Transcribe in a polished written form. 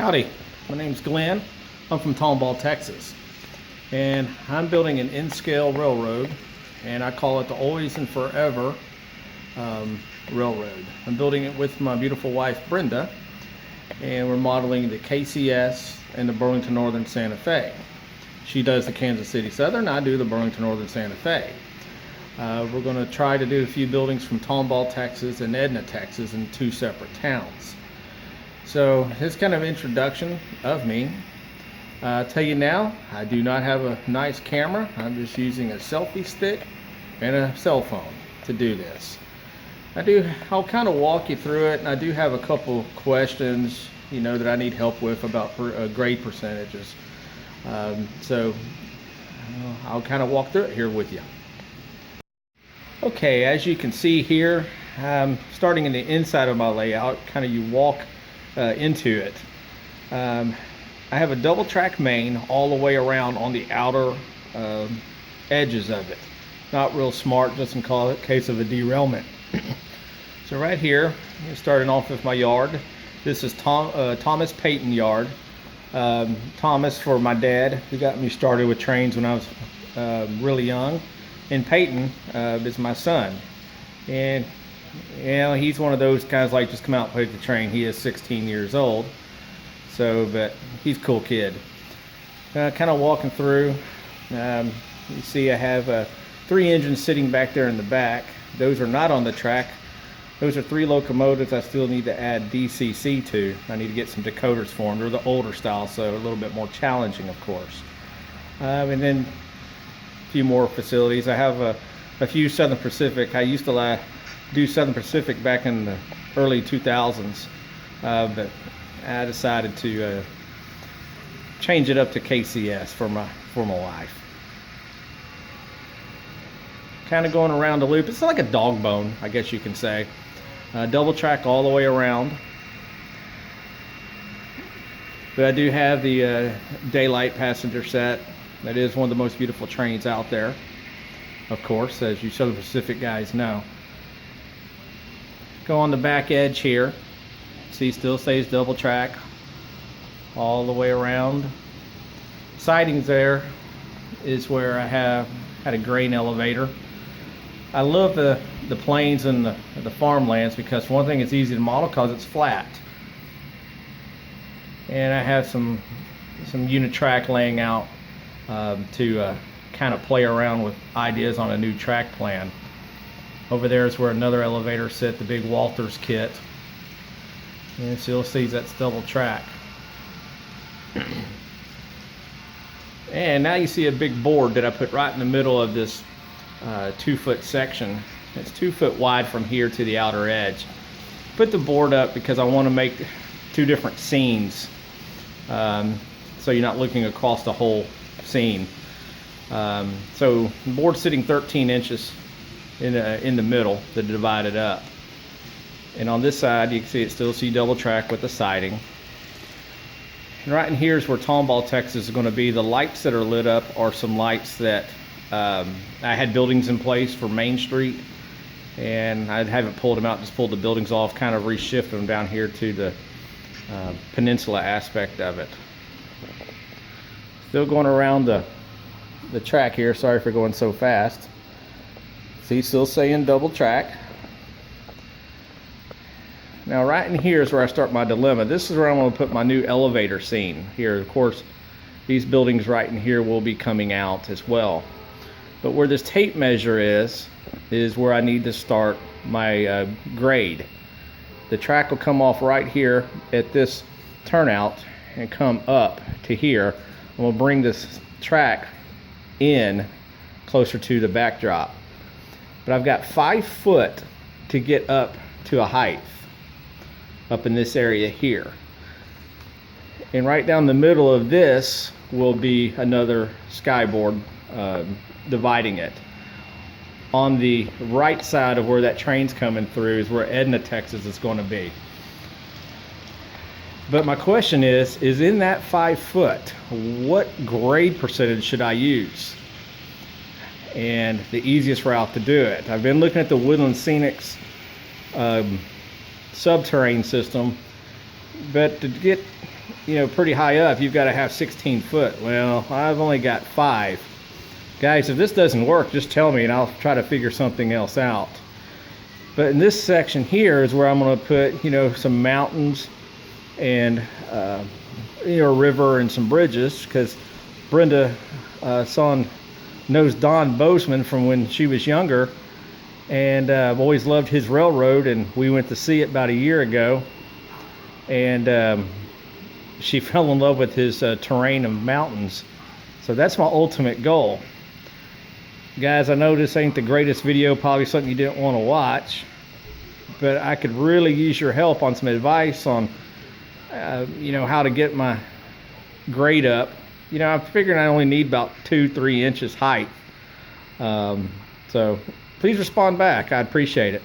Howdy, my name's Glenn. I'm from Tomball, Texas, and I'm building an N-scale railroad, and I call it the Always and Forever Railroad. I'm building it with my beautiful wife Brenda, and we're modeling the KCS and the Burlington Northern Santa Fe. She does the Kansas City Southern, I do the Burlington Northern Santa Fe. We're going to try to do a few buildings from Tomball, Texas and Edna, Texas in two separate towns. So this kind of introduction of me. I'll tell you now, I do not have a nice camera. I'm just using a selfie stick and a cell phone to do this. I'll kind of walk you through it, and I do have a couple questions, that I need help with about grade percentages. So I'll kind of walk through it here with you. Okay, as you can see here, starting in the inside of my layout, kind of you walk into it. I have a double track main all the way around on the outer edges of it. Not real smart, just in case of a derailment. So right here, starting off with my yard. This is Thomas Payton yard. Thomas for my dad, who got me started with trains when I was really young. And Payton is my son. And he's one of those guys like just come out and play the train. He is 16 years old. So, but he's a cool kid. Kind of walking through, you see I have 3 engines sitting back there in the back. Those are not on the track. Those are 3 locomotives I still need to add DCC to. I need to get some decoders for them. They're the older style, so a little bit more challenging, of course. And then a few more facilities. I have a few Southern Pacific. I used to do Southern Pacific back in the early 2000s, but I decided to change it up to KCS for my wife. Kind of going around the loop. It's like a dog bone, I guess you can say. Double track all the way around. But I do have the daylight passenger set. That is one of the most beautiful trains out there, of course, as you Southern Pacific guys know. Go on the back edge here. See, still stays double track all the way around. Sidings there is where I had a grain elevator. I love the plains and the farmlands because one thing, it's easy to model because it's flat. And I have some unit track laying out to kind of play around with ideas on a new track plan. Over there is where another elevator sits, the big Walters kit. And still sees that's double track. And now you see a big board that I put right in the middle of this 2-foot section. It's 2 foot wide from here to the outer edge. Put the board up because I want to make 2 different scenes, so you're not looking across the whole scene. So the board's sitting 13 inches in the middle to divide it up. And on this side, you can see it still see double track with the siding. And right in here is where Tomball, Texas is going to be. The lights that are lit up are some lights that I had buildings in place for Main Street, and I haven't pulled them out, just pulled the buildings off, kind of reshifted them down here to the peninsula aspect of it. Still going around the track here. Sorry for going so fast. See, still saying double track. Now right in here is where I start my dilemma. This is where I'm going to put my new elevator scene here. Of course, these buildings right in here will be coming out as well. But where this tape measure is where I need to start my grade. The track will come off right here at this turnout and come up to here. And we'll bring this track in closer to the backdrop. But I've got 5 foot to get up to a height up in this area here. And right down the middle of this will be another skyboard dividing it. On the right side of where that train's coming through is where Edna, Texas is going to be. But my question is in that 5 foot, what grade percentage should I use? And the easiest route to do it. I've been looking at the Woodland Scenics subterranean system, but to get you know, pretty high up, you've got to have 16 foot. Well, I've only got 5. Guys, if this doesn't work, just tell me and I'll try to figure something else out. But in this section here is where I'm going to put, you know, some mountains and you know, a river and some bridges, because Brenda knows Don Bozeman from when she was younger, and I've always loved his railroad, and we went to see it about a year ago, and she fell in love with his terrain of mountains. So that's my ultimate goal. Guys, I know this ain't the greatest video, probably something you didn't want to watch, but I could really use your help on some advice on you know, how to get my grade up. You know, I'm figuring I only need about 2-3 inches height. So please respond back. I'd appreciate it.